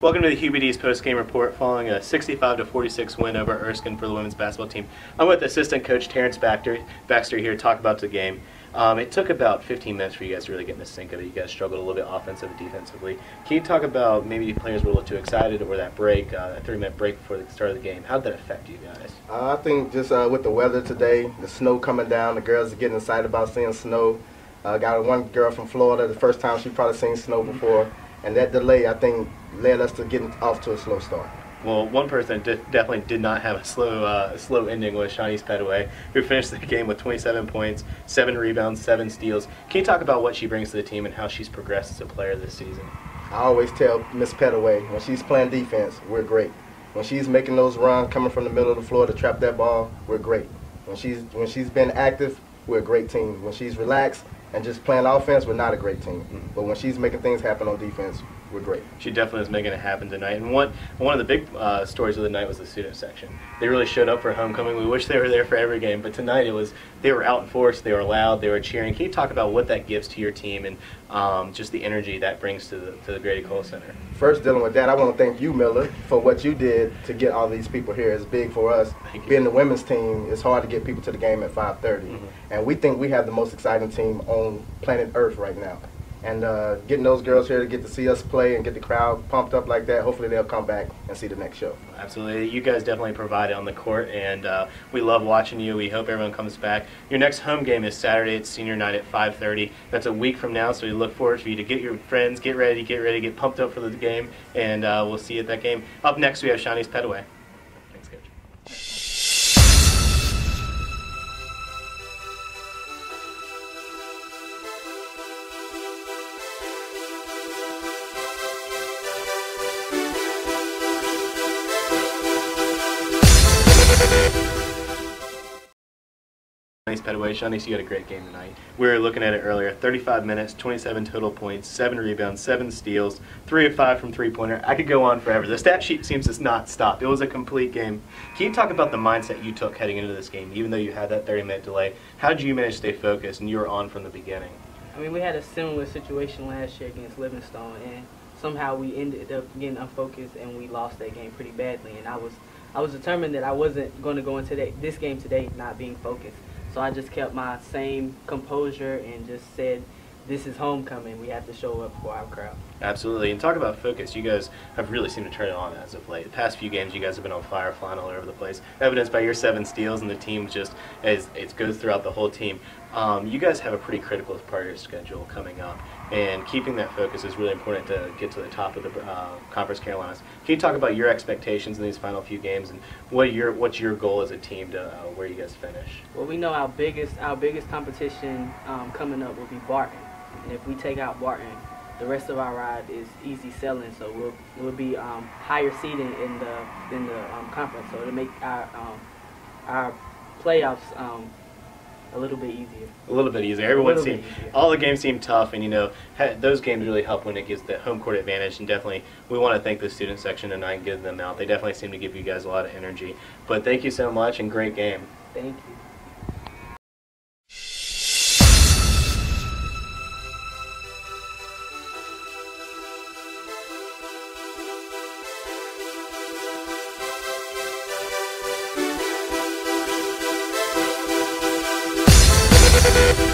Welcome to the Hubee's post-game report following a 65-46 win over Erskine for the women's basketball team. I'm with assistant coach Terrence Baxter here to talk about the game. It took about 15 minutes for you guys to really get in the sync of it. You guys struggled a little bit offensively and defensively. Can you talk about maybe players were a little too excited or that break, that 30-minute break before the start of the game? How did that affect you guys? I think just with the weather today, the snow coming down, the girls are getting excited about seeing snow. Got one girl from Florida, the first time she probably seen snow before. And that delay, I think, led us to getting off to a slow start. Well, one person definitely did not have a slow ending was Shonice Pettaway, who finished the game with 27 points, 7 rebounds, 7 steals. Can you talk about what she brings to the team and how she's progressed as a player this season? I always tell Miss Pettaway, when she's playing defense, we're great. When she's making those runs coming from the middle of the floor to trap that ball, we're great. When she's been active, we're a great team. When she's relaxed and just playing offense, we're not a great team. But when she's making things happen on defense, we're great. She definitely is making it happen tonight. And one of the big stories of the night was the student section. They really showed up for homecoming. We wish they were there for every game, but tonight they were out in force, they were loud, they were cheering. Can you talk about what that gives to your team and just the energy that brings to the Grady Cole Center? First, dealing with that, I want to thank you, Miller, for what you did to get all these people here. It's big for us. Being the women's team, it's hard to get people to the game at 5:30. And we think we have the most exciting team on planet Earth right now. And getting those girls here to get to see us play and get the crowd pumped up like that, hopefully they'll come back and see the next show. Absolutely. You guys definitely provide it on the court, and we love watching you. We hope everyone comes back. Your next home game is Saturday. It's senior night at 5:30. That's a week from now, so we look forward for you to get your friends, get ready, get pumped up for the game, and we'll see you at that game. Up next, we have Shonice Pettaway. Thanks, Coach. Shonice Pettaway. Shonice, you had a great game tonight. We were looking at it earlier. 35 minutes, 27 total points, 7 rebounds, 7 steals, 3 of 5 from three-pointer. I could go on forever. The stat sheet seems to not stop. It was a complete game. Can you talk about the mindset you took heading into this game, even though you had that 30-minute delay? How did you manage to stay focused and you were on from the beginning? I mean, we had a similar situation last year against Livingstone, and somehow we ended up getting unfocused and we lost that game pretty badly. And I was determined that I wasn't going to go into this game today not being focused. So I just kept my same composure and just said, this is homecoming. We have to show up for our crowd. Absolutely. And talk about focus. You guys have really seemed to turn it on as of late. The past few games, you guys have been on fire, flying all over the place. Evidenced by your 7 steals, and the team just, it goes throughout the whole team. You guys have a pretty critical part of your schedule coming up, and keeping that focus is really important to get to the top of the Conference Carolinas. Can you talk about your expectations in these final few games, and what's your goal as a team to where you guys finish? Well, we know our biggest competition coming up will be Barton, and if we take out Barton, the rest of our ride is easy selling. So we'll be higher seeding in the conference, so it'll make our playoffs a little bit easier. A little bit easier. All the games seem tough, and those games really help when it gives the home court advantage. And definitely, we want to thank the student section tonight and give them out. They definitely seem to give you guys a lot of energy. But thank you so much, and great game. Thank you. We'll be right back.